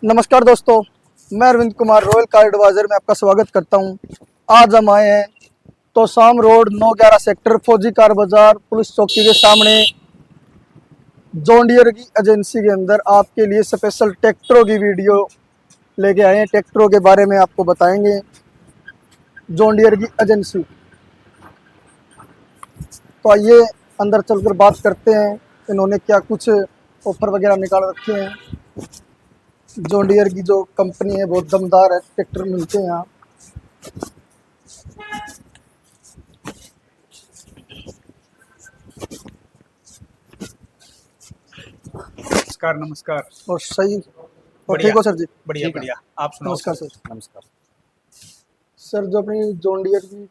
नमस्कार दोस्तों, मैं Arvind Kumar royal car advisor में आपका स्वागत करता हूं। आज हम आए हैं तोशाम रोड 9/11 सेक्टर फौजी कार बाजार पुलिस चौकी के सामने जॉन डियर की एजेंसी के अंदर आपके लिए स्पेशल ट्रैक्टरों की वीडियो लेके आए हैं। ट्रैक्टरों के बारे में आपको बताएंगे। जॉन डियर की एजेंसी, तो आइए अंदर चलकर बात करते हैं इन्होंने क्या कुछ ऑफर वगैरह निकाल रखे हैं। जॉन डियर की जो कंपनी है बहुत दमदार है, ट्रैक्टर मिलते हैं यहाँ। नमस्कार। नमस्कार और सही और बढ़िया। ठीक हो सर जी? बढ़िया बढ़िया, आप सुनाओ। नमस्कार सर। नमस्कार। सर, जो अपनी जॉन डियर की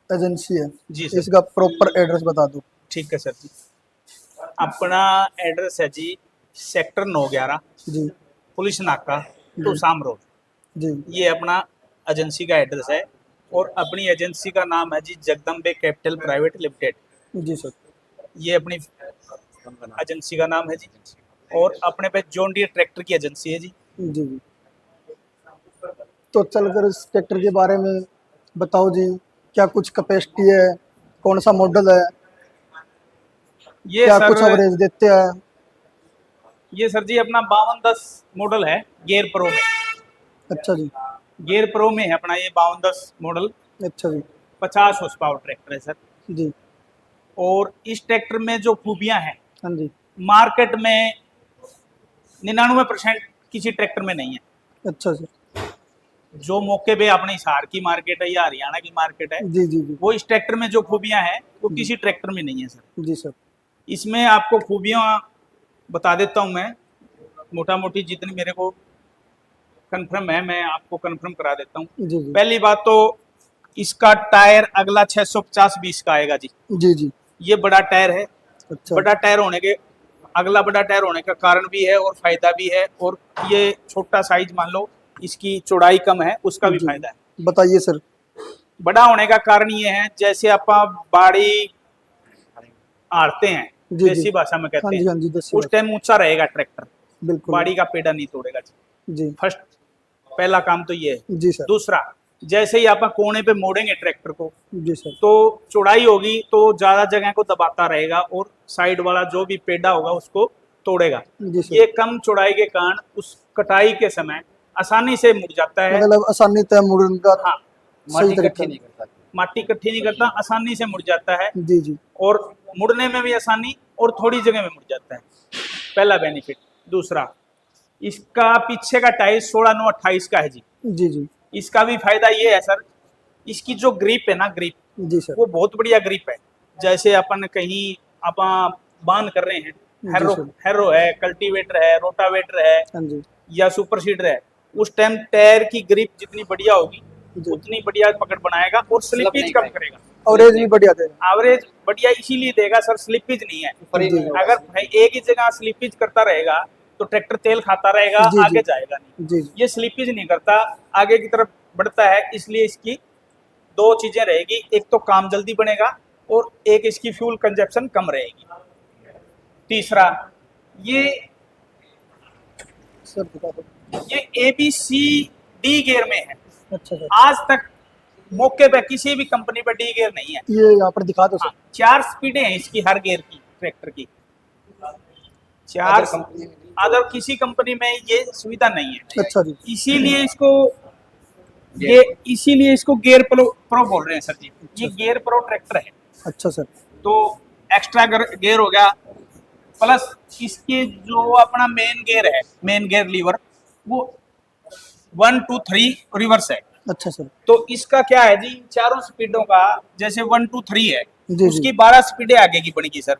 एजेंसी है जी सर। इसका प्रॉपर एड्रेस बता दो। ठीक है सर जी, अपना एड्रेस है जी सेक्टर 9/11 जी पुलिस नाका तोशाम रोड। जी ये अपना एजेंसी का एड्रेस है और अपनी एजेंसी का नाम है जी जगदम्बे कैपिटल प्राइवेट लिमिटेड। जी सर। ये अपनी एजेंसी का नाम है जी। और अपने पे जॉन डियर ट्रैक्टर की एजेंसी है जी। जी जी। तो चलकर इस ट्रैक्टर के बारे में बताओ जी, क्या कुछ कैपेसिटी है, कौन सा मॉडल है, ये क्या सर कुछ एवरेज देते हैं? ये सर जी अपना 5210 मॉडल है गियर प्रो में। अच्छा जी। गियर प्रो में है अपना ये 5210 मॉडल। अच्छा जी। 50 हॉर्स पावर ट्रैक्टर है सर। जी। और इस ट्रैक्टर में जो खूबियां हैं हाँ जी। मार्केट में 99% किसी ट्रैक्टर में नहीं है। अच्छा सर। जो मौके पे अपने हिसार की मार्केट है या हरियाणा की मार्केट है, जी जी जी। वो इस ट्रैक्टर में जो खूबियां हैं वो किसी ट्रैक्टर में नहीं है सर। जी सर। इसमें आपको खूबियां बता देता हूं मैं, मोटा मोटी जितनी मेरे को कंफर्म है मैं आपको कंफर्म करा देता हूं। जी जी। पहली बात तो इसका टायर अगला 650-20 का आएगा जी। जी जी। ये बड़ा टायर है। अच्छा। बड़ा टायर होने के अगला बड़ा टायर होने का कारण भी है और फायदा भी है, और ये छोटा साइज मान लो इसकी चौड़ाई कम है उसका भी जी। फायदा है। बताइए सर। बड़ा होने का कारण ये है, जैसे आप बाड़ी आड़ते हैं, जी जी। देसी भाषा में हाँ कहते जी हैं, हाँ जी, दस उस टाइम ऊंचा रहेगा ट्रैक्टर, बिल्कुल। बाड़ी का पेड़ा नहीं तोड़ेगा जी। जी फर्स्ट पहला काम तो ये है। जी सर। दूसरा, जैसे ही आप कोने पे मोड़ेंगे ट्रैक्टर को जी सर। तो चौड़ाई होगी तो ज्यादा जगह को दबाता रहेगा और साइड वाला जो भी पेड़ा होगा उसको तोड़ेगा। जी सर। ये कम चौड़ाई के कारण उस कटाई के समय आसानी से मुड़ जाता है। मतलब आसानी तय मुड़न का हाँ, सही तरीका। नहीं करता। माटी इकट्ठी नहीं करता, आसानी से मुड़ जाता है। जी जी। और मुड़ने में भी आसानी और थोड़ी जगह में मुड़ जाता है, पहला बेनिफिट। दूसरा, इसका पीछे का टायर 16/9/28 का है जी। जी जी। इसका भी फायदा ये है सर, इसकी जो ग्रिप है ना, ग्रिप जी सर। वो बहुत बढ़िया ग्रिप है। जैसे अपन कहीं अपन बांध कर रहे हैं, जी सर। हैरो है, कल्टीवेटर है, रोटावेटर है हाँ जी। या सुपर सीडर है, उस टाइम टायर की ग्रिप जितनी बढ़िया होगी जी। उतनी बढ़िया पकड़ बनाएगा और स्लिपेज नहीं कम खाएगा। करेगा। एवरेज भी बढ़िया देगा। एवरेज बढ़िया इसीलिए देगा सर, स्लिपेज नहीं है। जी। अगर भाई एक ही जगह स्लिपेज करता रहेगा तो ट्रैक्टर तेल खाता रहेगा, जी, जी। आगे जाएगा नहीं। जी जी। ये स्लिपेज नहीं करता, आगे की तरफ बढ़ता है, इसलिए इसकी दो चीजें रहेगी, एक तो काम जल्दी बनेगा और एक इसकी फ्यूल कंजप्शन कम रहेगी। तीसरा, ये सर बता दो। ABCD गियर में है। अच्छा सर। आज तक मौके पे किसी भी कंपनी पे डी गियर नहीं है। ये यहाँ पर दिखा दो हाँ, सर। 4 स्पीडें हैं इसकी हर गियर की, ट्रैक्टर की 4। अदर किसी कंपनी में ये सुविधा नहीं है। अच्छा जी। इसीलिए इसको गियर प्रो बोल रहे हैं सर जी। ये गियर प्रो ट्रैक्टर है अच्छा सर। तो एक्स्ट्रा गियर हो गया, प्लस इसके जो अपना मेन गियर है, मेन गियर लीवर, वो 1 2 3 रिवर्स है। अच्छा सर। तो इसका क्या है जी, चारों स्पीडों का जैसे 1 2 3 है, जी, उसकी जी। 12 स्पीडें आगे की बनेगी सर।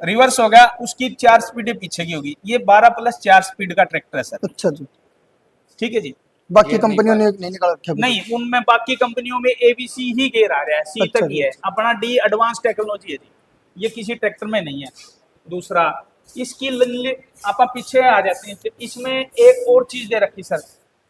रिवर्स हो गया, उसकी 4 स्पीडें पीछे की होगी। ये 12+4 स्पीड का ट्रैक्टर है सर। अच्छा जी। ठीक है जी। बाकी कंपनियों ने नहीं निकाल रखे अभी नहीं, उनमें बाकी कंपनियों में ABC ही गियर आ रहा है, C अच्छा तक ही जी। है। अपना D एडवांस टेक्नोलॉजी है जी, ये किसी ट्रैक्टर में नहीं है। दूसरा, इसकी आप पीछे आ जाते हैं, इसमें एक और चीज दे रखी सर,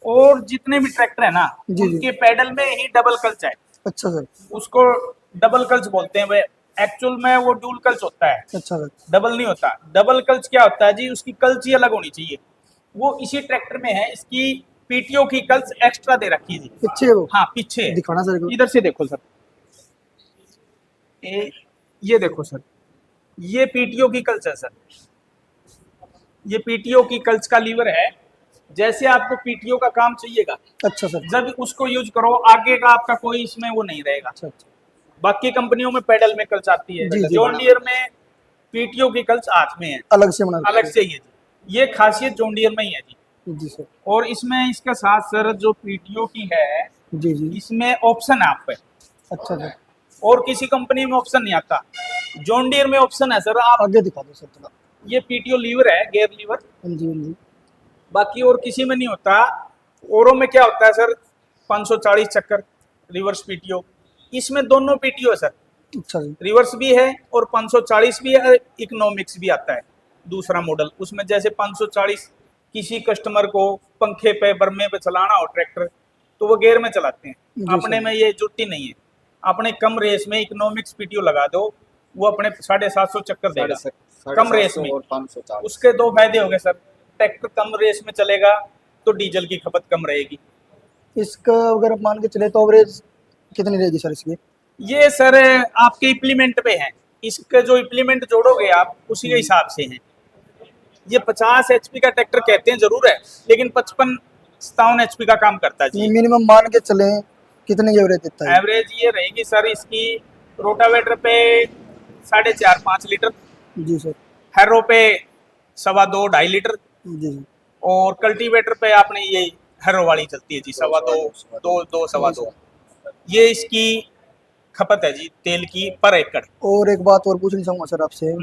और जितने भी ट्रैक्टर है ना जी, जी। उनके पैडल में ही डबल क्लच है। अच्छा सर। उसको डबल क्लच बोलते हैं, एक्चुअल में वो डुअल क्लच होता है, अच्छा सर। डबल नहीं होता। डबल क्लच क्या होता है जी, उसकी क्लच ही अलग होनी चाहिए। वो इसी ट्रैक्टर में है। इसकी पीटीओ की कल्स एक्स्ट्रा दे रखी है जी। पीछे है वो, हाँ पीछे है। दिखाना सर एक बार। इधर से देखो सर, ये देखो सर, ये पीटीओ की कल्च है सर। ये पीटीओ की कल्च का लीवर है। जैसे आपको पीटीओ का काम चाहिएगा, अच्छा सर। जब उसको यूज करो, आगे का आपका कोई इसमें वो नहीं रहेगा। अच्छा अच्छा बाकी कंपनियों में पेडल में कल्च आती है, जी, जी। जॉन डियर में पीटीओ की कल्च हाथ में है, अलग से बना अलग से ही है जी। ये खासियत जॉन डियर में ही है जी। जी सर। और इसमें इसके साथ सर जो पीटीओ की है, जी जी। इसमें ऑप्शन है आप पे, अच्छा सर, और किसी कंपनी में ऑप्शन नहीं आता। जॉन डियर में ऑप्शन है सर। आप आगे दिखा दो सर थोड़ा। ये पीटीओ लीवर है, गेयर लीवर, हाँ जी हाँ जी। बाकी और किसी में नहीं होता। औरों में क्या होता है सर, 540 चक्कर रिवर्स पीटीओ, इसमें दोनों पीटीओ है सर। अच्छा जी। रिवर्स भी है और 540 भी है, इकोनॉमिक्स भी आता है दूसरा मॉडल। उसमें जैसे 540 किसी कस्टमर को पंखे पे बर्मे पे चलाना हो ट्रैक्टर, तो वो गेयर में चलाते हैं। जी अपने सर। में ये जुट्टी नहीं है। अपने कम रेस में इकोनॉमिक्स पीटीओ लगा दो, वो अपने 750 चक्कर देगा कम रेस में। और 540 उसके दो फायदे हो गए सर, ट्रैक्टर कम रेस में चलेगा तो डीजल की खपत कम रहेगी। इसका अगर आप मान के चले तो एवरेज कितनी रहेगी सर इसकी? ये सर आपके इम्प्लीमेंट पे है, इसके जो इम्प्लीमेंट जोड़ोगे आप उसी के हिसाब से है। ये 50 HP का ट्रैक्टर कहते हैं जरूर है, लेकिन 55-57 HP का काम करता है जी। मिनिमम मान के चले कितने की एवरेज देता है? एवरेज ये रहेगी सर इसकी, रोटावेटर पे 4.5-5 लीटर, जी सर। हैरो पे 2.25-2.5 लीटर, जी जी। और कल्टीवेटर पे आपने ये हैरो वाली चलती है जी 2.25-2.25। ये इसकी खपत है जी तेल की पर एकड़। और एक बात और पूछना चाहूँगा सर आपसे,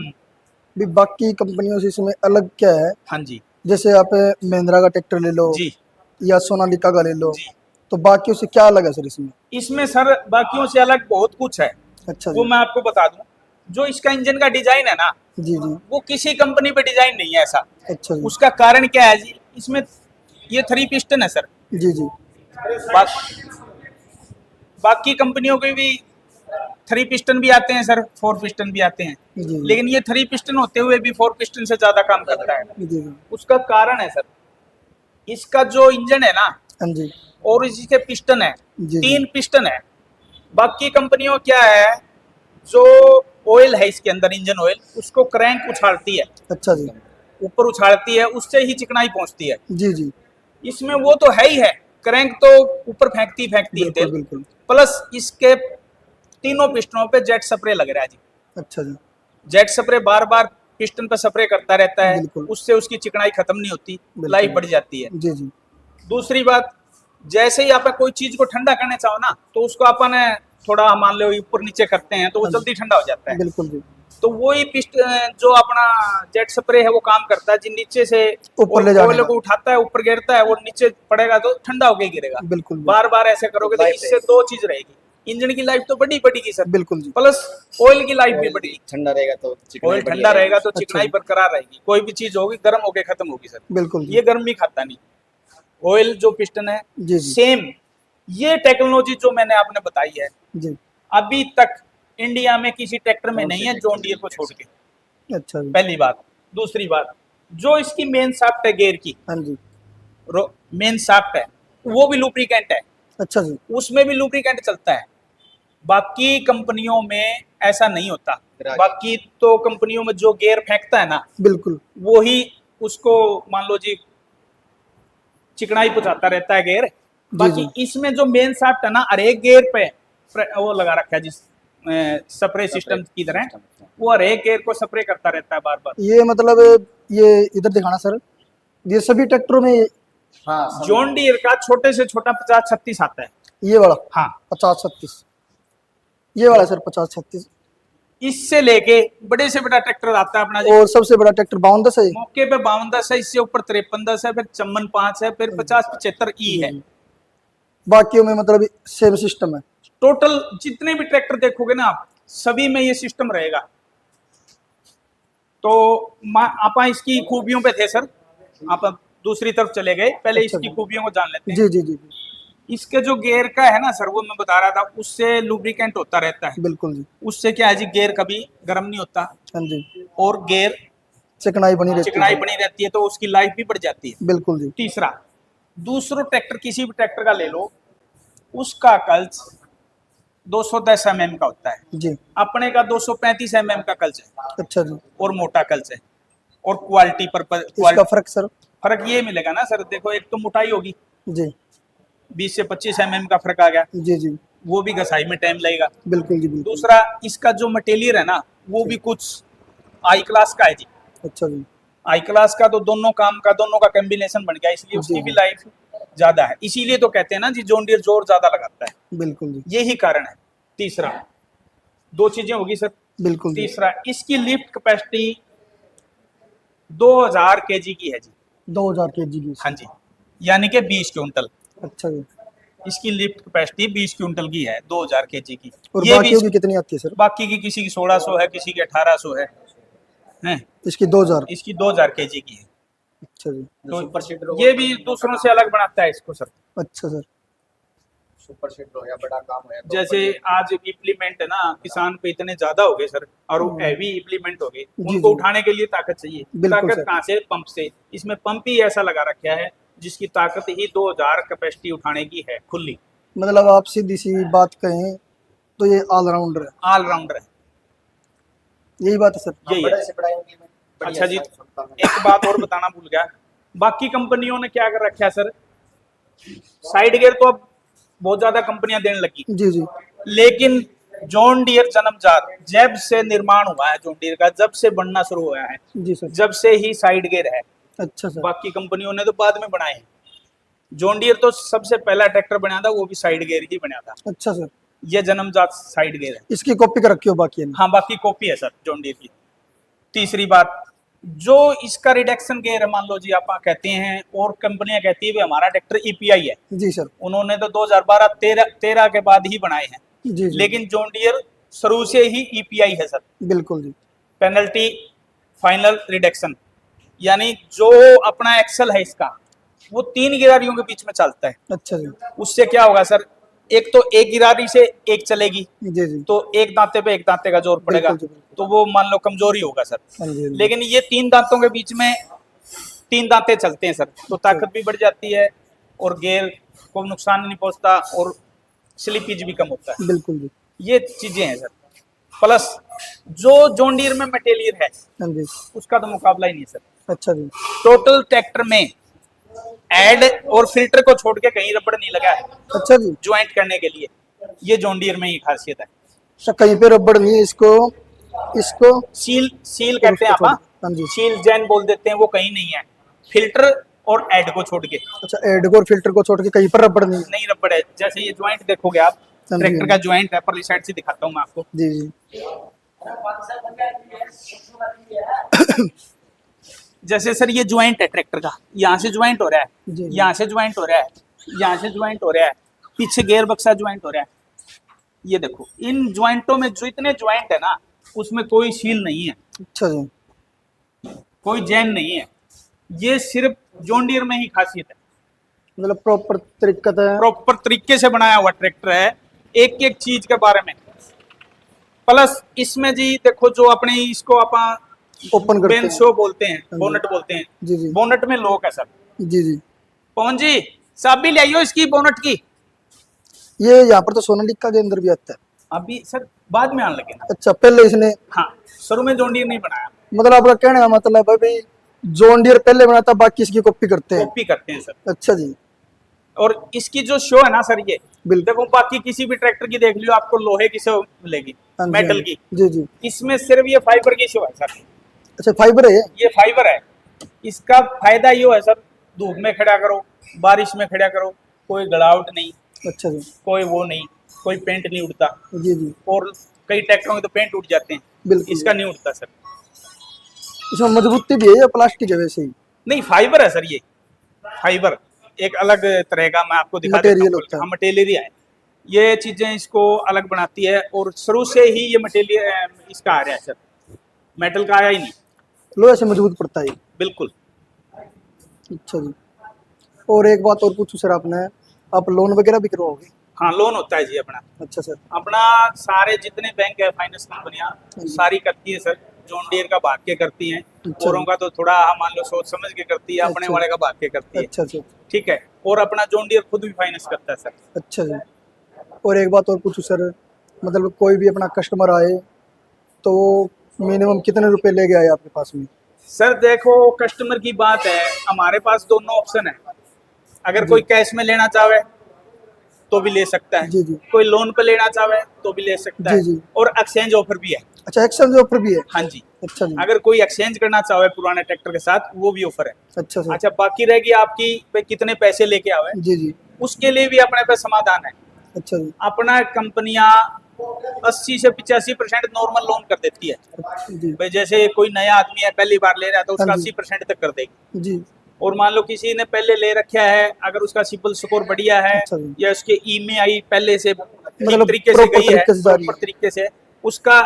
भी बाकी कंपनियों से इसमें अलग क्या है? हाँ जी जैसे आप महिंद्रा का ट्रैक्टर ले लो जी या सोनालिका का ले लो, जी। तो बाकियों से क्या अलग है सर इसमें? इसमें सर बाकियों से अलग बहुत कुछ है, अच्छा वो जी। मैं आपको बता दूं। जो इसका इंजन का डिजाइन है ना, जी जी। वो किसी कंपनी पे डिजाइन नहीं है ऐसा। अच्छा जी। उसका कारण क्या है जी, इसमें ये 3 पिस्टन है सर। जी जी। बा, बाकी कंपनियों के भी 3 पिस्टन भी आते हैं सर, 4 पिस्टन भी आते हैं, जी जी। लेकिन ये 3 पिस्टन होते हुए भी 4 पिस्टन से ज्यादा काम करता है। जी जी। उसका कारण है सर, इसका जो इंजन है ना, हाँ जी। और इसके पिस्टन है, जी, जी। 3 पिस्टन है। बाकी कंपनियों क्या है, जो ऑयल है इसके अंदर, इंजन ऑयल, उसको क्रैंक उछालती है, अच्छा जी। ऊपर उछालती है, उससे ही चिकनाई पहुंचती है। जी जी। इसमें वो तो है ही है, क्रैंक तो ऊपर फेंकती है बिल्कुल तेल, बिल्कुल। प्लस इसके तीनों पिस्टनों पे जेट स्प्रे लग रहा है जी। अच्छा जी। जेट स्प्रे बार बार पिस्टन पे स्प्रे करता रहता है, बिल्कुल। उससे उसकी चिकनाई खत्म नहीं होती, बिल्कुल। लाइफ बढ़ जाती है। जी जी। दूसरी बात, जैसे ही आप कोई चीज को ठंडा करना चाहो ना, तो उसको अपन थोड़ा मान लो ऊपर नीचे करते हैं, तो वो हाँ जी। जल्दी ठंडा हो जाता है। बिल्कुल जी। तो वही पिस्ट जो अपना जेट स्प्रे है वो काम करता है जी, नीचे से ऊपर ले जाने ऑयल का। को उठाता है, ऊपर गिरता है, वो नीचे पड़ेगा तो ठंडा होके गिरेगा। बिल्कुल बिल्कुल। बार बार ऐसे करोगे तो इससे दो चीज रहेगी, इंजन की लाइफ तो बढ़ेगी सर, बिल्कुल जी। प्लस ऑयल की लाइफ भी बढ़ेगी। ठंडा रहेगा तो चिकनाई ऑयल बढ़िया ठंडा रहेगा तो अच्छा चिकनाई जी। बरकरार रहेगी। कोई भी चीज होगी गर्म होके खत्म होगी सर, बिल्कुल जी। ये गर्म भी खाता नहीं। ऑयल जो पिस्टन है जी जी। सेम, ये टेक्नोलॉजी जो मैंने आपने बताई है जी। अभी तक इंडिया में किसी ट्रैक्टर में नहीं है, जॉन डियर को छोड़ के। अच्छा जी। पहली बात। दूसरी बात, जो इसकी मेन शाफ्ट है गेयर की, हाँ जी। मेन शाफ्ट है, वो भी लुब्रिकेंट है, अच्छा जी। उसमें भी लुब्रिकेंट चलता है। बाकी कंपनियों में ऐसा नहीं होता। बाकी तो कंपनियों में जो गेयर फेंकता है ना, बिल्कुल। वो ही उसको मान लो जी चिकनाई पहुंचाता रहता है गेयर। बाकी इसमें जो मेन शाफ्ट है ना, हर एक गेयर पे वो लगा रखा है जिस स्प्रे सिस्टम की तरह, वो हर एक गेयर को स्प्रे करता रहता है बार बार। ये मतलब ये इधर दिखाना सर, ये सभी ट्रैक्टरों में हाँ जॉन डियर का छोटे से छोटा 50-36 आता है। ये वाला हाँ, 50-36, ये वाला सर 50-36, इससे लेके बड़े से बड़ा ट्रैक्टर आता है अपना जी। और सबसे बड़ा ट्रैक्टर 52 है। मौके पे 52 है, इससे ऊपर 53 है, फिर 54-5 है, फिर 50-75 ई है। बाकियों में मतलब सेम सिस्टम है। टोटल जितने भी ट्रैक्टर देखोगे ना आप, सभी में ये सिस्टम रहेगा। तो आप इसकी खूबियों पे थे सर, आप दूसरी तरफ चले गए, पहले अच्छा इसकी जी। खूबियों को जान लेते हैं। जी जी जी जी। इसके जो गियर का है ना सर, वो मैं बता रहा था, उससे लुब्रिकेंट होता रहता है। बिल्कुल जी। उससे क्या है जी, गियर कभी गर्म नहीं होता, हाँ जी। और गियर चिकनाई बनी रहती चिकनाई है। बनी रहती है, तो उसकी लाइफ भी बढ़ जाती है। बिल्कुल जी। तीसरा, दूसरों ट्रैक्टर किसी भी ट्रैक्टर का ले लो, उसका कल्च 210 mm का होता है, जी। अपने का 235 mm का कल्च है अच्छा जी। और मोटा कल्च है। और क्वालिटी पर इसका फर्क सर? फर्क ये मिलेगा ना सर, देखो एक तो मोटाई होगी, जी 20 से 25 mm का फर्क आ गया, जी जी। वो भी घसाई में टाइम लगेगा। बिल्कुल जी बिल्कुल। दूसरा, इसका जो मटेरियल है ना, वो भी कुछ आई क्लास का है जी। अच्छा जी। आई क्लास का तो दोनों का कॉम्बिनेशन बन गया, इसलिए उसकी जी, भी जी। लाइफ ज्यादा है। इसीलिए तो कहते हैं ना जी, जॉन डियर जोर ज्यादा लगाता है, बिल्कुल जी। यही कारण है। तीसरा, दो चीजें होगी सर। बिल्कुल जी। तीसरा, इसकी लिफ्ट कैपेसिटी 2000 केजी की है जी। 2000 kg की। हाँ जी, यानी कि 20 क्विंटल। अच्छा जी। इसकी लिफ्ट कैपेसिटी 20 क्विंटल की है, 2000 केजी की। और ये बाकियों भी की कितनी आती है सर? बाकी की किसी की 1600 है, किसी की 1800 है, हैं? इसकी 2000। इसकी 2000 केजी की है। अच्छा जी। जो सुपर सीडर तो ये भी दूसरों से अलग बनाता है इसको सर। अच्छा सर। सुपर सीडर हो या बड़ा काम हो या तो जैसे आज इम्प्लीमेंट है ना, किसान पे इतने ज्यादा हो गए सर, और वो हैवी इम्प्लीमेंट हो गए, जी, उनको जी। उठाने के लिए ताकत चाहिए। बिल्कुल ताकत सर। कहाँ से? पंप से। इसमें पंप ही ऐसा लगा रखा है जिसकी ताकत ही 2000 कैपेसिटी उठाने की है, खुली। मतलब आप सीधी सी बात कहें तो ये ऑलराउंडर है। ऑलराउंडर है, यही बात है सर। यही है। बड़े से बड़ा implement, बढ़िया अच्छा जी, क्षमता में। एक बात और बताना भूल गया, बाकी कंपनियों ने क्या कर रखा है सर, साइड गियर तो अब बहुत ज्यादा कंपनियां देने लगी, जी जी। लेकिन जॉन डियर जन्मजात जब से निर्माण हुआ है, जॉन डियर का जब से बनना शुरू हुआ है, जी सर। जब से ही साइड गियर है। अच्छा सर। बाकी कंपनियों ने तो बाद में बनाए हैं। जॉन डियर तो सबसे पहला ट्रैक्टर बनाया था, वो भी साइड गियर ही बनाया था। अच्छा सर। ये जन्मजात साइड गियर है। इसकी कॉपी कर रखी हो बाकी ने? हाँ, बाकी कॉपी है सर जॉन डियर की। तीसरी बात, जो इसका रिडक्शन गियर है, मान लो जी आप कहते हैं, और कंपनियां कहती है भी हमारा ट्रैक्टर ईपीआई है, जी सर। उन्होंने तो 2012-13 के बाद ही बनाए हैं, जी जी। लेकिन जॉन डियर शुरू से ही ईपीआई है सर। बिल्कुल जी। पेनल्टी फाइनल रिडक्शन, यानी जो अपना एक्सल है इसका, वो 3 गिरारियों के बीच में चलता है। अच्छा जी। उससे क्या होगा सर, एक तो एक गिरारी से एक चलेगी, जी जी। तो एक दांते पे एक दांते का जोर पड़ेगा, बिल्कुल जी, बिल्कुल। तो वो मान लो कमजोरी होगा सर। हाँ जी, हाँ जी। लेकिन ये 3 दांतों के बीच में 3 दांते चलते हैं सर, तो ताकत भी बढ़ जाती है और गियर को नुकसान नहीं पहुंचता और स्लिपेज भी कम होता है। बिल्कुल जी। ये चीजें हैं सर। प्लस जो जॉन डियर में मटेरियल है, हाँ जी। उसका तो मुकाबला ही नहीं सर। अच्छा जी। टोटल ट्रैक्टर में एड और फिल्टर को छोड़ के कहीं रबड़ नहीं लगा है अच्छा जी। ज्वाइंट करने के लिए। ये जॉन डियर में ही खासियत है। अच्छा, कहीं पे रबड़ नहीं है, इसको इसको सील कहते हैं उसको आप, हाँ जी। सील जैन बोल देते हैं, वो कहीं नहीं है, फिल्टर और एड को छोड़ के। अच्छा, एड को और फिल्टर को छोड़ के कहीं पर रबड़ नहीं है? नहीं रबड़ है। जैसे ये ज्वाइंट देखोगे आप, हाँ जी, ट्रैक्टर हाँ का जी। ज्वाइंट है, परली साइड से दिखाता हूँ मैं आपको। जी जी। जैसे सर ये ज्वाइंट है ट्रैक्टर का, यहाँ से ज्वाइंट हो रहा है, जी, जी। यहाँ से ज्वाइंट हो रहा है, यहाँ से ज्वाइंट हो रहा है, पीछे गेयर बक्सा ज्वाइंट हो रहा है। ये देखो, इन ज्वाइंटों में जो इतने ज्वाइंट है ना, उसमें कोई सील नहीं है, अच्छा जी। कोई जैन नहीं है। ये सिर्फ जॉन डियर में ही खासियत है। मतलब प्रॉपर तरीका है। प्रॉपर तरीके से बनाया हुआ ट्रैक्टर है, एक एक चीज के बारे में। प्लस इसमें जी देखो, जो अपने इसको अपन ओपन करते बेन हैं। शो बोलते हैं, जी। बोनट बोलते हैं, जी जी। बोनट में लॉक है सर। जी जी। पवन जी, चाबी ले आइयो इसकी बोनट की। ये यहाँ पर तो सोनालिका के अंदर भी आता है। अभी सर बाद में आने लगे ना। अच्छा, पहले इसने हाँ, शुरू में जॉन डियर नहीं बनाया, मतलब आपका कहने का मतलब है भाई, जॉन डियर पहले बना था, बाकी इसकी कॉपी करते हैं। कॉपी करते हैं सर। अच्छा जी। और इसकी जो शो है ना सर, ये बिल्कुल। देखो, बाकी किसी भी ट्रैक्टर की देख लियो, आपको लोहे की शो मिलेगी, हाँ जी, मेटल हाँ की। जी जी। इसमें सिर्फ ये फाइबर की शो है सर। अच्छा, फाइबर है ये? ये फाइबर है। इसका फायदा ये है सर, धूप में खड़ा करो, बारिश में खड़ा करो, कोई गड़ावट नहीं, अच्छा जी। कोई वो नहीं, कोई पेंट नहीं उड़ता। जी जी। और कई ट्रैक्टरों के तो पेंट उड़ जाते हैं, बिल्कुल। इसका नहीं उड़ता सर। इसमें मजबूती भी है या प्लास्टिक है वैसे ही? नहीं, फाइबर है सर। ये फाइबर एक अलग तरह का, मैं आपको दिखा देता मटेरियल हूँ। होता है। हाँ, मटेरियल है। ये चीजें इसको अलग बनाती है, और शुरू से ही ये मटेरियल इसका आ रहा है सर, मेटल का आया ही नहीं। लोहे से मजबूत पड़ता है। बिल्कुल। अच्छा जी। और एक बात और पूछूं सर, आपने आप लोन वगैरह भी करवाओगे? हाँ, लोन होता है जी अपना। अच्छा सर। अपना सारे जितने बैंक है, फाइनेंस कंपनियां सारी करती है सर जॉन डियर का भाग के करती हैं, अच्छा। औरों का तो थोड़ा मान लो सोच समझ के करती है, अपने अच्छा। वाले का भाग के करती है। अच्छा अच्छा ठीक है, और अपना जॉन डियर खुद भी फाइनेंस करता है सर। अच्छा जी। और एक बात और पूछूं सर, मतलब कोई भी अपना कस्टमर आए तो मिनिमम कितने रुपए लेके आए आपके पास में? सर देखो कस्टमर की बात है, हमारे पास दोनों ऑप्शन है। अगर कोई कैश में लेना चाहे तो भी ले सकता है, जी जी कोई लोन पे लेना चाहे तो भी ले सकता जी है, जी। और एक्सचेंज ऑफर भी है। अच्छा, एक्सचेंज ऑफर भी है? हाँ जी, अच्छा जी। अगर कोई एक्सचेंज करना चाहे पुराने ट्रैक्टर के साथ वो भी ऑफर है। अच्छा सर। अच्छा, बाकी रहेगी आपकी भाई कितने पैसे लेके आवे, जी जी। उसके लिए भी अपने पे समाधान है। अच्छा जी। अपना कंपनियां 80 से 85% नॉर्मल लोन कर देती है। अच्छा जी। भाई जैसे कोई नया आदमी है पहली बार ले रहा है तो उसका हाँ जी। 80% तक कर देगी। जी। और मान लो किसी ने पहले ले रखा है, अगर उसका सिबिल स्कोर बढ़िया है अच्छा जी। या उसके ईएमआई पहले से ठीक मतलब तरीके से proper गई है, तरीके से जा रही है। प्रॉपर तरीके से, उसका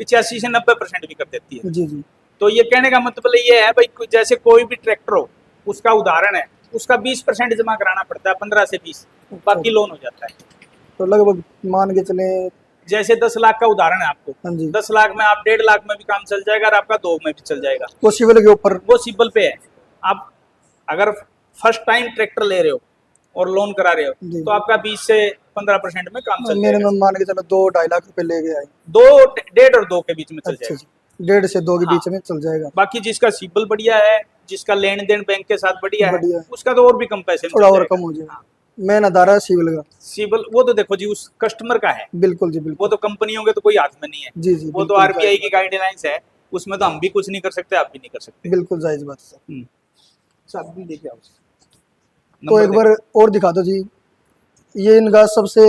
85 से 90% भी कर देती है। जी जी। तो ये कहने का मतलब ये है भाई जैसे कोई भी ट्रैक्टर हो उसका उदाहरण है, उसका 20% जमा कराना पड़ता है, 15 से 20, बाकी लोन हो जाता है। तो लगभग मान के चले। जैसे 10 लाख का उदाहरण है आपको, हाँ जी। 10 लाख में आप 1.5 लाख में भी काम चल जाएगा और आपका 2 में भी चल जाएगा। वो सिविल के ऊपर। वो सिंपल पे है। आप अगर फर्स्ट टाइम ट्रैक्टर ले रहे हो और लोन करा रहे जी। हो तो आपका 20 से 15% में काम चल जाएगा। मिनिमम मान के चलो 2-2.5 लाख रुपए लेके आए। 1.5 और 2 के बीच में चल अच्छा जाएगा। जी। 1.5 से 2 के हाँ। बीच में चल जाएगा। बाकी जिसका सिबिल बढ़िया है, जिसका लेन देन बैंक के साथ बढ़िया बढ़िया है, है। उसका तो और भी कम पैसे में थोड़ा चल और जाएगा। कम हो जाएगा। मेन आधार है सिविल का। सिबिल वो तो देखो जी उस कस्टमर का है, बिल्कुल जी वो बिल्कुल। तो कंपनियों के तो कोई हाथ में नहीं है। जी जी वो तो बिल्कुल आरबीआई जायज की गाइडलाइंस है, उसमें तो हम भी कुछ नहीं कर सकते, आप भी नहीं कर सकते। बिल्कुल जायज बात है सर। सब भी देखिए आप। तो एक बार और दिखा दो जी। ये इनका सबसे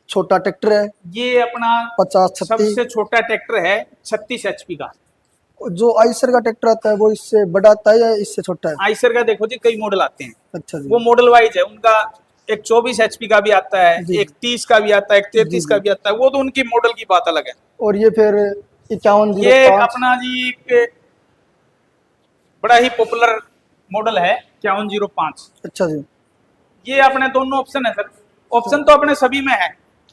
छोटा ट्रैक्टर है, ये अपना 50-36। सबसे छोटा ट्रैक्टर है 36 एचपी का। जो आइसर का ट्रैक्टर आता है वो इससे बड़ा आता है या इससे छोटा है? आइसर का देखो जी कई मॉडल आते हैं, अच्छा जी। वो मॉडल वाइज है उनका। एक 24 एचपी का भी आता है, जी एक 30 का भी आता है, एक जी 33 जी। का भी आता है, वो तो उनकी मॉडल की बात अलग है। और ये फिर ये 5105। अपना जी एक बड़ा ही पॉपुलर मॉडल है 5105। अच्छा जी। ये अपने दोनों ऑप्शन है सर, ऑप्शन तो अपने सभी में है।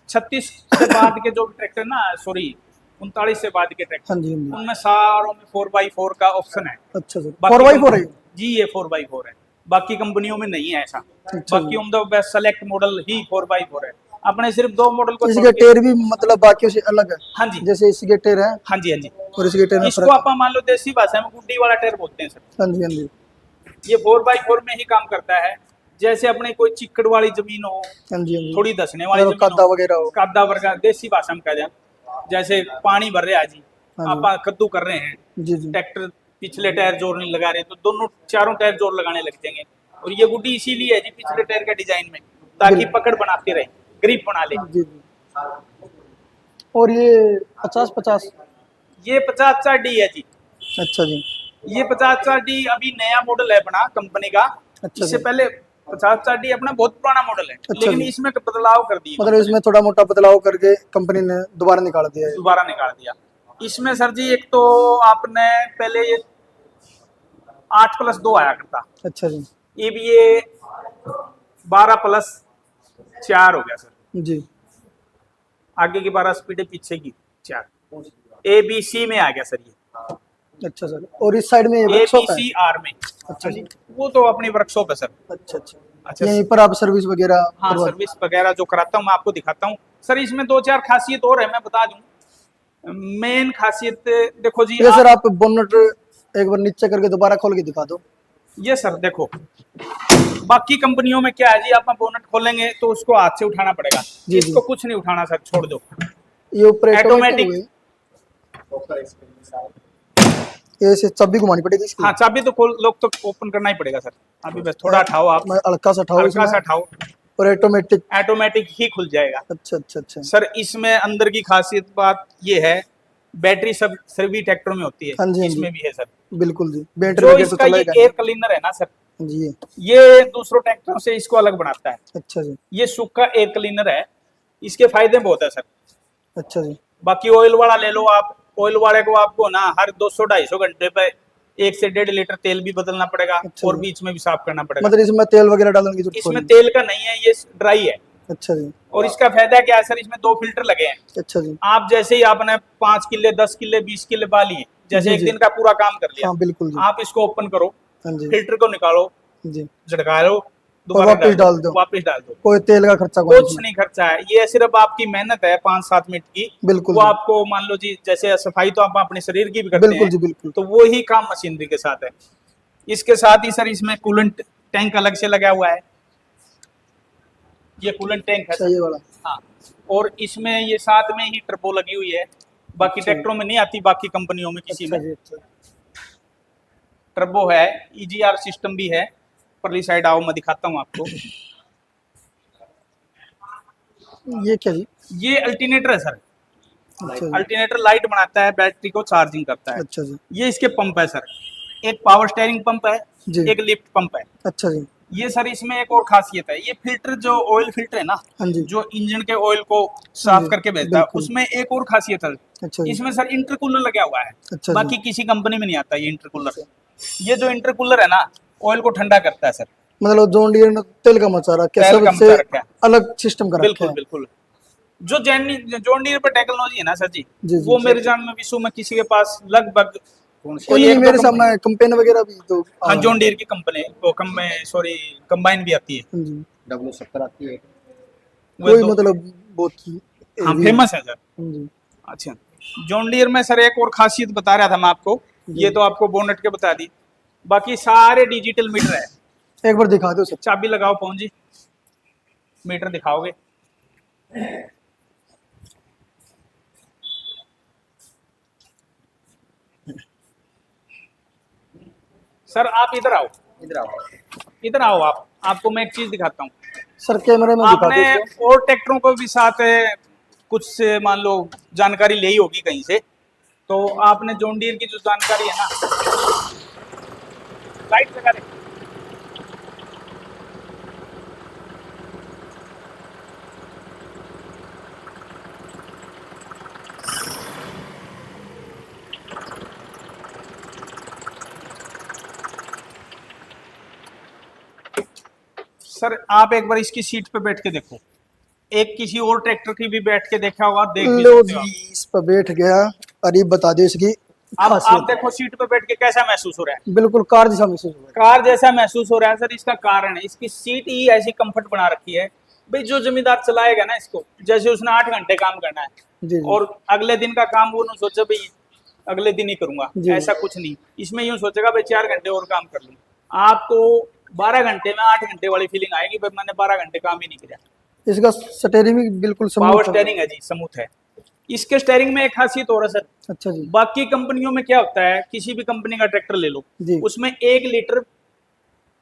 36 से बाद के जो ट्रैक्टर ना, सॉरी 39 से बाद के ट्रैक्टर, हाँ जी हाँ जी। उनमें सारों में 4x4 का ऑप्शन है। अच्छा सर। बाकी 4x4 है? जी ये 4x4 है, बाकी कंपनियों में नहीं है ऐसा। अच्छा बाकी जी। उम्दा बेस्ट सेलेक्ट मॉडल ही 4x4 है। अपने सिर्फ 2 मॉडल को इसके छोड़ के। टायर भी मतलब बाकियों से अलग है? हाँ जी जैसे इसके टायर है हाँ जी हाँ जी। और इसके टायर में इसको फर्क है? आप मान लो देसी भाषा में गुड्डी वाला टायर बोलते हैं सर। हाँ जी हाँ जी। ये 4x4 में ही काम करता है। जैसे अपने कोई चिक्कड़ वाली जमीन हो, हाँ जी हाँ जी। थोड़ी धसने वाली अगर जमीन कादा वगैरह हो। कादा वर्गा देसी भाषा में कह जाए, जैसे पानी भर रहा है जी, हाँ जी। आप कद्दू कर रहे हैं, जी जी। ट्रैक्टर पिछले टायर जोर नहीं लगा रहे तो दोनों चारों टायर जोर लगाने लग जाएंगे। और ये गुड्डी इसीलिए है जी पिछले टायर का डिजाइन में, ताकि बिल्कुल। पकड़ बनाती रहे, ग्रिप बना ले। जी जी। और ये 50-50? ये 50/4D है जी। अच्छा जी। ये 50/4D अभी नया मॉडल है अपना कंपनी का। अच्छा इससे जी। पहले 50/4D अपना बहुत पुराना मॉडल है, अच्छा लेकिन जी। इसमें बदलाव कर दिए, मतलब इसमें थोड़ा मोटा बदलाव करके कंपनी ने दोबारा निकाल दिया है। दोबारा निकाल दिया। इसमें सर जी एक तो आपने पहले ये 8+2 आया करता, अच्छा जी। ये भी ये 12+4 हो गया सर। जी। आगे की 12 स्पीड है, पीछे की 4, ABC में आ गया सर ये। अच्छा सर। और इस साइड में ये वर्कशॉप है? ABCR में। अच्छा जी। वो तो अपनी वर्कशॉप है सर। अच्छा अच्छा। अच्छा यहीं पर आप सर्विस वगैरह हाँ, करवा? सर्विस वगैरह जो कराता हूँ मैं आपको दिखाता हूँ सर। इसमें 2-4 खासियत और है, मैं बता दूं। मेन खासियत देखो जी, ये सर आप बोनट एक बार नीचे करके दोबारा खोल के दिखा दो। ये सर देखो, बाकी कंपनियों में क्या है जी, आप बोनट खोलेंगे तो उसको हाथ से उठाना पड़ेगा, जी, इसको जी। कुछ नहीं उठाना सर, छोड़ दो। ये ऊपर ऑटोमेटिक Automatic। ये से चाबी घुमानी पड़ेगी इसकी? हाँ, चाबी तो खोल लोग तो ओपन करना ही पड़ेगा सर। अभी बस थोड़ा उठाओ आप, मैं हल्का सा उठाऊं हल्का इसमें? सा उठाओ, और ऑटोमेटिक? ऑटोमेटिक ही खुल जाएगा। अच्छा अच्छा अच्छा। सर इसमें अंदर की खासियत बात ये है, बैटरी सब सभी ट्रैक्टर में होती हाँ है, जी, हाँ इसमें जी। भी है सर। बिल्कुल जी। बैटरी जो बगैर तो इसका ये चलेगा एयर नहीं। क्लीनर है ना सर, जी। ये दूसरों ट्रैक्टरों से इसको अलग बनाता है। अच्छा जी। ये सूखा एयर क्लीनर है, इसके फायदे बहुत है सर। अच्छा जी। बाकी ऑयल वाला ले लो आप, ऑयल वाले को आपको ना हर 200-250 घंटे पे 1 से 1.5 लीटर तेल भी बदलना पड़ेगा, अच्छा और जी। बीच में भी साफ करना पड़ेगा। मतलब इसमें तेल वगैरह डालने की जरूरत इसमें नहीं? तेल का नहीं है, ये ड्राई है। अच्छा जी। और इसका फायदा क्या है सर, इसमें 2 फिल्टर लगे हैं। अच्छा जी। आप जैसे ही आपने 5 किले 10 किले 20 किले बा लिए, जैसे जी, एक जी। दिन का पूरा काम कर लिया, हाँ बिल्कुल जी। आप इसको ओपन करो, हाँ जी। फिल्टर को निकालो, जी। झटका लो, और दोबारा वापस डाल दो। वापस डाल दो। कोई तेल का खर्चा कोई कुछ नहीं खर्चा है, ये सिर्फ आपकी मेहनत है 5-7 मिनट की। बिल्कुल वो जी। आपको मान लो जी, जैसे सफाई तो आप अपने शरीर की भी करते बिल्कुल हैं, जी बिल्कुल। तो वो ही काम मशीनरी के साथ है। इसके साथ ही सर इसमें कूलेंट टैंक अलग से लगा हुआ है, ये कूलेंट टैंक है अच्छा सर। ये वाला। हाँ, और इसमें ये साथ में ही टर्बो लगी हुई है, बाकी अच्छा। ट्रैक्टरों में नहीं आती, बाकी कंपनियों में किसी अच्छा में जी। अच्छा। टर्बो है, ईजीआर सिस्टम भी है। परली साइड आओ, मैं दिखाता हूँ आपको। ये क्या जी? ये अल्टरनेटर है सर। अच्छा जी। अल्टरनेटर लाइट बनाता है, बैटरी को चार्जिंग करता है। अच्छा जी। ये इसके पंप है सर, एक पावर स्टेयरिंग पंप है, जी। एक लिफ्ट पंप है। अच्छा जी। ये सर इसमें एक और खासियत है, ये फिल्टर जो ऑयल फिल्टर है ना, हाँ जी। जो इंजन के ऑयल को हाँ साफ जी, करके भेजता है, बिल्कुल। उसमें एक और खासियत है, अच्छा जी। इसमें सर इंटरकूलर लगा हुआ है। अच्छा जी। बाकी किसी कंपनी में नहीं आता ये इंटरकूलर। ये जो इंटरकूलर है ना, ऑयल को ठंडा करता है सर। मतलब जॉन डियर ने तेल का मचा रखा है, तेल का सबसे मचा रखा है। अलग सिस्टम का रखा बिल्कुल है। बिल्कुल। जो जॉन डीयर पर टेक्नोलॉजी है ना सर जी, जी, जी। वो मेरे जान में विश्व में किसी के पास लगभग कोई कोई नहीं, एक दो मेरे कंपनी। सामने कंपेन वगैरह भी तो हाँ, जॉन डीयर की कंपनी वो सॉरी कंबाइन भी आती है। हाँ जी। W70 आती है। वो कोई दो, मतलब बहुत हाँ heavy है। फेमस है सर। हाँ जी। अच्छा, जॉन डीयर में सर एक और खासियत बता रहा था मैं आपको, जी। ये तो आपको बोनट के बता दी, बाकी सारे डिजिटल मीटर है। एक बार दिखा दो सर। चाबी लगाओ पहुंच जी, मीटर दिखाओगे। सर आप इधर आओ, इधर आओ। इधर आओ, आप आपको मैं एक चीज दिखाता हूँ। सर कैमरे में दिखा दो आपने इसको। और ट्रैक्टरों को भी साथ कुछ से मान लो जानकारी ली होगी कहीं से, तो आपने जॉन डीयर की जो जानकारी है ना, लाइट लगा दे। सर आप एक बार इसकी सीट पे बैठ के देखो, एक किसी और ट्रैक्टर की भी बैठ के देखा होगा, देख भी लो सकते हो जी, आप। इस पर बैठ गया। अरे बता दो इसकी आप खासियत। देखो सीट पे बैठ के कैसा महसूस हो रहा है। बिल्कुल कार जैसा महसूस हो रहा कार जैसा महसूस हो रहा है सर, इसका कारण है इसकी सीट ही ऐसी कंफर्ट बना रखी है भाई, जो जमींदार चलाएगा ना इसको, जैसे उसने 8 घंटे काम करना है, है। जी जी। और अगले दिन का काम वो नहीं सोचे भाई अगले दिन ही करूंगा, जी। ऐसा कुछ नहीं। इसमें यूं सोचेगा भाई 4 घंटे और काम कर लूं। आपको 12 घंटे में 8 घंटे वाली फीलिंग आएगी भाई मैंने 12 घंटे काम ही नहीं किया। इसका स्टीयरिंग भी बिल्कुल पावर स्मूथ है। स्टेयरिंग है जी, स्मूथ है। इसके स्टेयरिंग में एक खासियत और है सर, अच्छा जी। बाकी कंपनियों में क्या होता है, किसी भी कंपनी का ट्रैक्टर ले लो, जी। उसमें 1 लीटर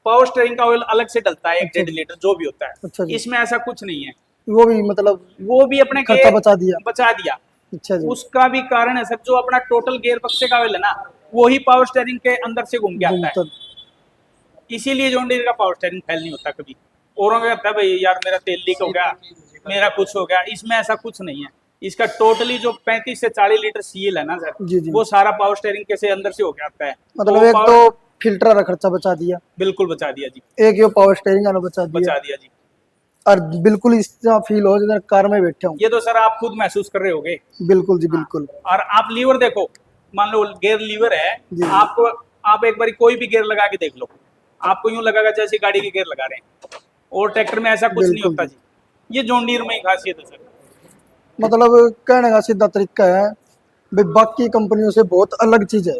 पावर स्टेयरिंग का ऑयल अलग से डलता है, 1-1.5 अच्छा। लीटर जो भी होता अच्छा है। जी। इसमें ऐसा कुछ नहीं है, वो भी मतलब वो भी अपने खर्चा गेयर बचा दिया। अच्छा जी। उसका भी कारण है सर, जो अपना टोटल गेयर बक्से का ऑयल है ना, वो ही पावर स्टेयरिंग के अंदर से घूम के आता है। घूमता। इसीलिए जॉन डीयर का पावर स्टेयरिंग फेल नहीं होता कभी। औरों का कहता है भाई यार मेरा तेल लीक हो गया, मेरा कुछ हो गया, इसमें ऐसा कुछ नहीं है। इसका टोटली जो 35 से 40 लीटर सीएल है ना सर, जी जी। वो सारा पावर स्टेयरिंग के से अंदर से होके आता है। मतलब वो एक power- तो फिल्टर का खर्चा बचा दिया, बिल्कुल बचा दिया जी, एक ये पावर स्टीयरिंग वाला बचा दिया, बचा दिया जी। और बिल्कुल इस तरह फील हो जैसे कार में बैठे हूँ। ये तो सर आप खुद महसूस कर रहे होगे। बिल्कुल जी बिल्कुल। और आप लीवर देखो, मान लो गियर लीवर है, जी। आपको आप एक बार कोई भी गियर लगा के देख लो, आपको यूं लगेगा जैसे गाड़ी के गियर लगा रहे हैं, और ट्रैक्टर में ऐसा कुछ नहीं बिल्कुल होता जी। ये जॉन डीयर में ही खासियत है सर। मतलब कहने का सीधा तरीका है भाई, बाकी कंपनियों से बहुत अलग चीज है।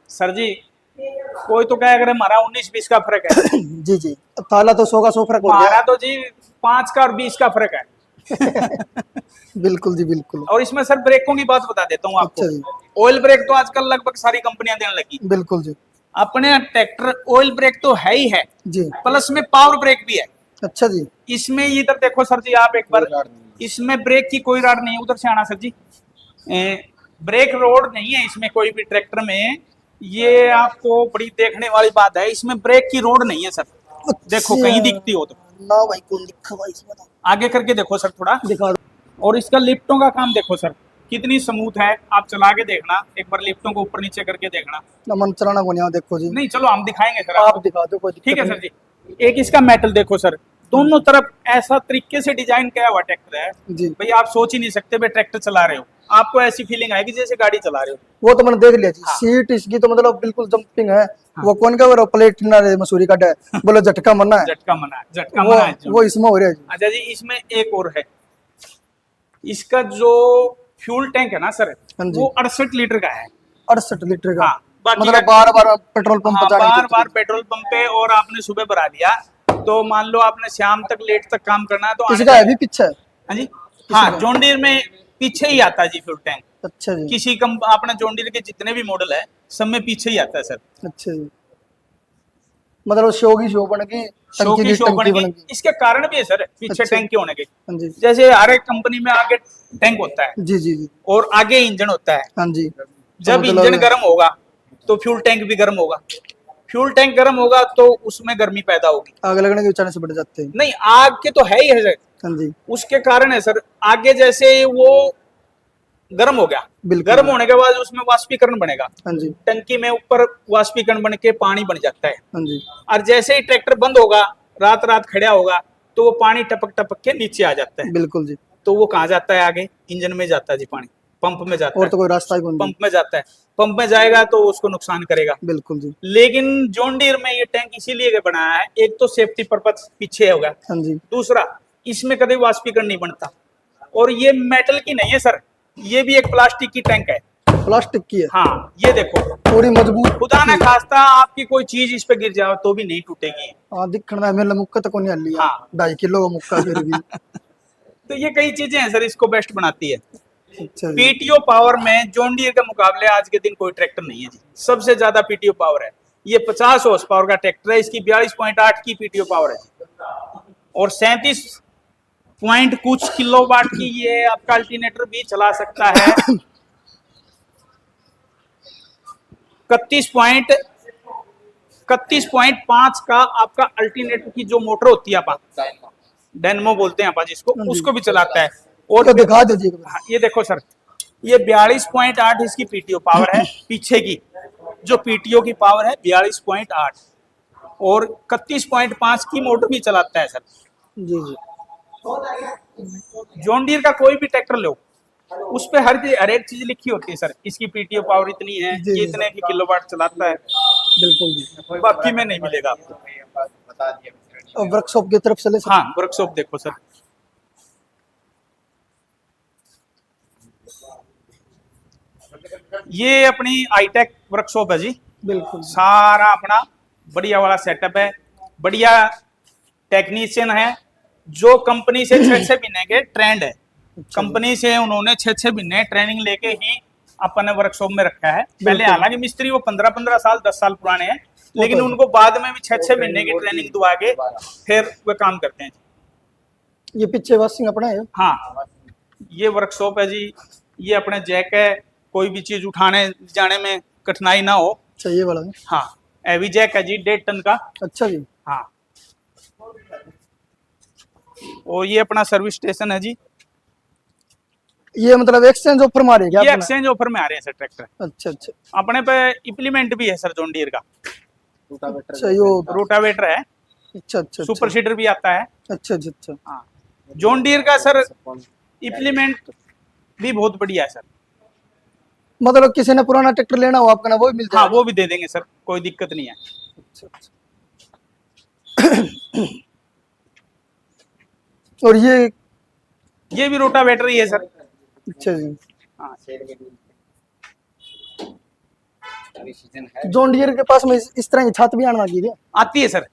सर जी कोई तो क्या अगर हमारा 19-20 का फर्क है, जी जी। ताला तो 100 का 100 फर्क हो हमारा गया। तो जी 5 का और 20 का फर्क है। बिल्कुल जी बिल्कुल। और इसमें सर ब्रेकों की बात बता देता हूँ अच्छा जी। आपको। ऑयल ब्रेक तो आजकल लगभग सारी कंपनियां देने लगी। बिल्कुल जी। अपने ट्रैक्टर ऑयल ब्रेक तो है ही है, जी। प्लस में पावर ब्रेक भी है। अच्छा जी। इसमें इधर देखो सर जी, आप एक बार, कोई राड नहीं है। इसमें ब्रेक की कोई राड नहीं है। उधर से आना सर जी, ब्रेक रोड नहीं है इसमें कोई भी ट्रैक्टर में। ये आपको बड़ी देखने वाली बात है, इसमें ब्रेक की रोड नहीं है सर। देखो कहीं दिखती हो तो ना भाई, कौन दिखा भाई इसमें तो। आगे करके देखो सर थोड़ा, दिखा दो। और इसका लिफ्टों का काम देखो सर कितनी स्मूथ है। आप चला के देखना एक बार, लिफ्टों को ऊपर नीचे करके देखना। ना मन चलाना को नहीं, देखो जी। नहीं चलो हम दिखाएंगे सर आप आपको। दिखा दो, कोई दिक्कत ठीक है नहीं। सर जी। एक इसका मेटल देखो सर, दोनों तरफ ऐसा तरीके से डिजाइन किया हुआ ट्रैक्टर है जी। भाई, आप सोच ही नहीं सकते भाई ट्रैक्टर चला रहे हो, आपको ऐसी फीलिंग आएगी जैसे गाड़ी चला रहे हो। वो तो मैंने देख लिया जी। हाँ। सीट इसकी तो मतलब बिल्कुल जंपिंग है। हाँ। वो कौन का वो प्लेट ना रे मसूरी का है, बोलो झटका मरना है। झटका मना है, झटका मना है वो इसमें हो रहा है जी। अच्छा जी, इसमें एक और है, इसका जो फ्यूल टैंक है ना सर, हाँ जी। वो 68 लीटर का है। 68 लीटर का। हाँ, बाकी मतलब का- बार बार पेट्रोल पंप हाँ, पर जाने की बार बार पेट्रोल पंप पे, और आपने सुबह भरा दिया तो मान लो आपने शाम तक लेट तक काम करना है तो आने इसका है भी पीछे। हाँ जी, हाँ, जॉन डीर में पीछे ही आता है जी फ्यूल टैंक। अच्छा जी। किसी कम अपना जॉन डीर के जितने भी मॉडल है सब में पीछे ही आता है सर। अच्छा जी। मतलब शो की शो बन गई, शो टंकी की की शो टंकी बनेगी, बन गई। इसके कारण भी है सर पीछे अच्छा। टैंक के होने के। हाँ जी। जैसे हर एक कंपनी में आगे टैंक होता है जी जी जी। और आगे इंजन होता है। हाँ जी। जब तो मतलब- इंजन गर्म होगा तो फ्यूल टैंक भी गर्म होगा, फ्यूल टैंक गर्म होगा तो उसमें गर्मी पैदा होगी। आग लगने के चांस बढ़ जाते हैं। नहीं, आग के तो है ही है सर, हाँ जी। उसके कारण है सर, आगे जैसे वो गर्म हो गया, बिल्कुल। गर्म होने के बाद उसमें वाष्पीकरण बनेगा, हाँ जी। टंकी में ऊपर वाष्पीकरण बन के पानी बन जाता है। हाँ जी। और जैसे ही ट्रैक्टर बंद होगा, रात रात खड़ा होगा, तो वो पानी टपक टपक के नीचे आ जाता है। बिल्कुल जी। तो वो कहाँ जाता है, आगे इंजन में जाता है जी, पानी पंप में जाता और है, तो कोई रास्ता ही कौन पंप में जाता है, पंप में जाएगा तो उसको नुकसान करेगा। बिल्कुल जी। लेकिन जॉन डीर में ये टैंक इसीलिए बनाया है, एक तो सेफ्टी पर्पस पीछे होगा, हाँ जी। दूसरा इसमें कभी वाष्पीकरण नहीं बनता, और ये मेटल की नहीं है सर, ये भी एक प्लास्टिक की टैंक है। प्लास्टिक की है। हाँ, ये देखो, पूरी मजबूत। खुदा ना खास्ता आपकी कोई चीज इस पे गिर जाओ तो भी नहीं टूटेगी। हाँ, दिखण में मेरे मुक्का तो कोनी हल्ली है। हाँ। 2.5 किलो का मुक्का फिर भी। तो ये कई चीजें हैं सर, इसको बेस्ट बनाती है। अच्छा जी। पीटीओ पावर में जॉन डीर के मुकाबले आज के दिन कोई ट्रैक्टर नहीं है जी, सबसे ज्यादा पीटीओ पावर है। ये 50 हॉर्स पावर का ट्रैक्टर है, इसकी 42.8 की पीटीओ पावर है जी, और 37 पॉइंट कुछ किलोवाट की ये आपका अल्टरनेटर भी चला सकता है। 31.5 का आपका अल्टरनेटर की जो मोटर होती है आपा, डायनमो बोलते हैं आपा जिसको, हाँ जी। उसको भी चलाता है। और तो दिखा दीजिए। हाँ, ये देखो सर, ये 42.8 इसकी पीटीओ पावर है, पीछे की जो पीटीओ की पावर है 42.8, और 31.5 की मोटर भी चलाता है सर। जी जी। जॉन डीर का कोई भी ट्रैक्टर लो, उस पे हर एक चीज लिखी होती है सर, इसकी पीटीओ पावर इतनी है, जी, जी। ये इतने की किलोवाट चलाता है, बिल्कुल जी। बाकी में नहीं मिलेगा आपको। बता दिया। और वर्कशॉप की तरफ से ले सकते हाँ, वर्कशॉप देखो सर, ये अपनी हाईटेक वर्कशॉप है जी, हैं। बिल्कुल। सारा अपना बढ़िया वाला सेटअप है, बढ़िया टेक्नीशियन है, जो कंपनी से 6 महीने के ट्रेंड है, कंपनी से उन्होंने 6 महीने ट्रेनिंग लेके ही अपने वर्कशॉप में रखा है। पहले बिल्कुल। हालांकि मिस्त्री वो 15-15 साल 10 साल पुराने हैं, लेकिन तो है। उनको बाद में भी 6 महीने की ट्रेनिंग दुआ के फिर वे काम करते हैं। ये पीछे वॉशिंग अपना है। हाँ, ये वर्कशॉप है जी, ये अपने जैक है, कोई भी चीज उठाने जाने में कठिनाई ना हो। अच्छा, ये वाला है। हाँ, हैवी जैक है जी 1.5 टन का। अच्छा जी। हाँ, और ये अपना सर्विस स्टेशन है जी, ये मतलब एक्सचेंज ऑफर मारे क्या ये अपना? एक्सचेंज ऑफर में आ रहे हैं सर ट्रैक्टर। अच्छा अच्छा। अपने पे इम्प्लीमेंट भी है सर जॉन डीर का, अच्छा यो। रोटावेटर है, अच्छा अच्छा। सुपर सीडर भी आता है। अच्छा अच्छा अच्छा। हाँ, जॉन डीर का सर इम्प्लीमेंट भी बहुत बढ़िया है सर। मतलब किसी ने पुराना ट्रैक्टर लेना हो आपका ना, वो भी मिल हाँ, जाएगा। वो भी दे देंगे सर, कोई दिक्कत नहीं है। अच्छा अच्छा। और ये भी रोटावेटर ही है सर। अच्छा जी। हाँ, अभी सीजन है। जॉन डियर के पास में इस तरह की छत भी आने लगी है। आती है सर,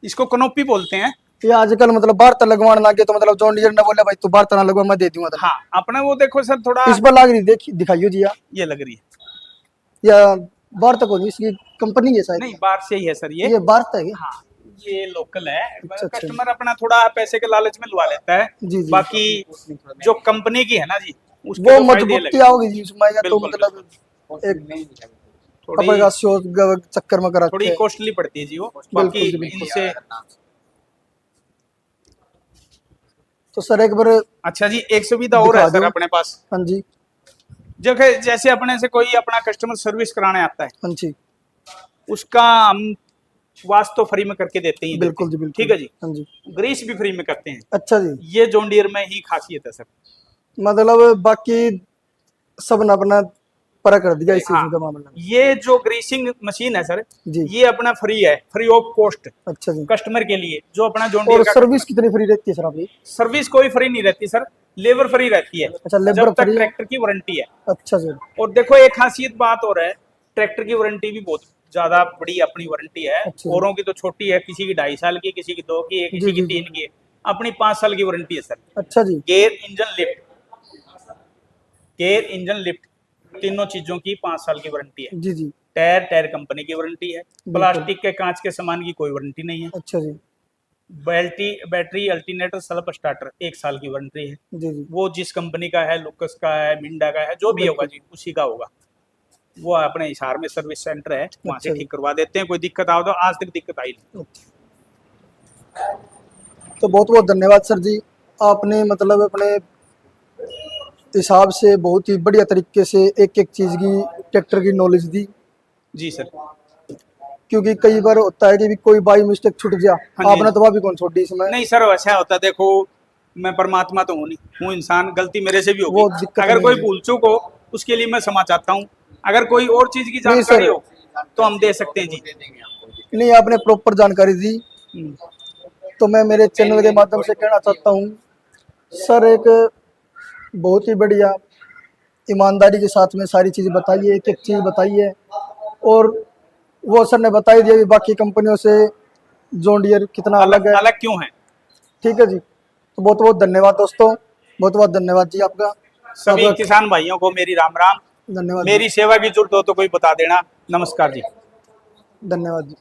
इसको कनोपी बोलते हैं। ये आजकल मतलब बाहर लगवाने लगे, तो मतलब जॉन डियर ने बोला भाई तू बाहर ना लगवा, मैं दे दूंगा। हाँ, अपने वो देखो सर थोड़ा इस पर लग रही, देखिए दिखाइयो जी। ये लग रही है, या बाहर तक होगी, इसकी कंपनी है शायद। नहीं बाहर से ही है सर ये। बाहर तक है। हाँ, ये लोकल है। अच्छा। कस्टमर अपना थोड़ा पैसे के लालच में लगा लेता है, जी, जी। बाकी जो कंपनी की है ना जी, उसके वो तो फायदे मजबूती अलग हैं। आओगी जी उसमें, या तो बिल्कुल, मतलब एक थोड़ी अपने का शो चक्कर में करा थोड़ी कॉस्टली पड़ती है जी वो, बिल्कुल बाकी जी, बिल्कुल। इनसे। तो सर एक बार। अच्छा जी, एक सुविधा और है दिखा सर दो। अपने पास, हाँ जी। जैसे अपने से कोई अपना कस्टमर सर्विस कराने आता है, हाँ जी। उसका हम वाश तो फ्री में करके देते ही बिल्कुल देते जी, हैं। बिल्कुल। ठीक है जी। हाँ जी। ग्रीस भी फ्री में करते हैं। अच्छा जी, ये जॉन डियर में ही खासियत है सर। मतलब बाकी सब ने अपना परा कर दिया इस हाँ, चीज का मामला में। ये जो ग्रीसिंग मशीन है सर, जी। ये अपना फ्री है, फ्री ऑफ कॉस्ट अच्छा जी। कस्टमर के लिए, जो अपना जॉन और डियर का सर्विस कितनी फ्री रहती है सर आपकी? सर्विस कोई फ्री नहीं रहती सर, लेबर फ्री रहती है। अच्छा, लेबर जब तक फ्री है। ट्रैक्टर की वारंटी है। अच्छा सर। और देखो एक खासियत बात और है, ट्रैक्टर की वारंटी भी बहुत ज्यादा बड़ी अपनी वारंटी है। अच्छा। औरों की तो छोटी है, किसी की 2.5 साल की, किसी की 2 की है, किसी जी, की जी, 3 की है। अपनी 5 साल की वारंटी है सर। अच्छा जी। Gear engine lift, gear engine lift, तीनों चीजों की 5 साल की वारंटी है। जी जी। टायर कंपनी की वारंटी है। प्लास्टिक के कांच के सामान की कोई वारंटी नहीं है। अच्छा जी। बैटरी अल्टरनेटर सेल्फ स्टार्टर 1 साल की वारंटी है। जी जी। वो जिस कंपनी का है, लुकस का है, मिंडा का है, जो भी होगा जी उसी का होगा। वो अपने हिसार में सर्विस सेंटर है, वहां से अच्छा जी। ठीक करवा देते हैं। कोई दिक्कत आओ तो आज तक दिक्कत आई नहीं। तो बहुत बहुत धन्यवाद सर जी, आपने मतलब अपने हिसाब से बहुत ही बढ़िया तरीके से एक एक चीज़ की ट्रैक्टर की नॉलेज दी। जी सर। क्योंकि कई बार होता है कि भी कोई बाई मिस्टेक छूट गया, हाँ जी, आपने दवा भी कौन छोड़ी इसमें। नहीं सर, वैसा होता है, देखो मैं परमात्मा तो हूँ नहीं, हूँ इंसान, गलती मेरे से भी वो होगी। दिक्कत अगर नहीं कोई है। भूल चूक हो उसके लिए मैं क्षमा चाहता हूँ। अगर कोई और चीज की नहीं जानकारी सर। हो तो हम दे सकते हैं जी। दे देंगे आपको। नहीं, आपने प्रॉपर जानकारी दी। हम्म, तो मैं मेरे चैनल के माध्यम से कहना चाहता हूँ सर, एक बहुत ही बढ़िया ईमानदारी के साथ में सारी चीज़ बताई है, एक एक चीज़ बताई है। और वो सर ने बता ही दिया कि बाकी कंपनियों से जॉन डियर कितना अलग है। अलग क्यों है। ठीक है जी। तो बहुत बहुत धन्यवाद दोस्तों, बहुत बहुत धन्यवाद जी आपका। सभी आपका किसान भाइयों को मेरी राम राम। धन्यवाद जी। मेरी सेवा की जरूरत हो तो कोई बता देना। नमस्कार जी। धन्यवाद जी।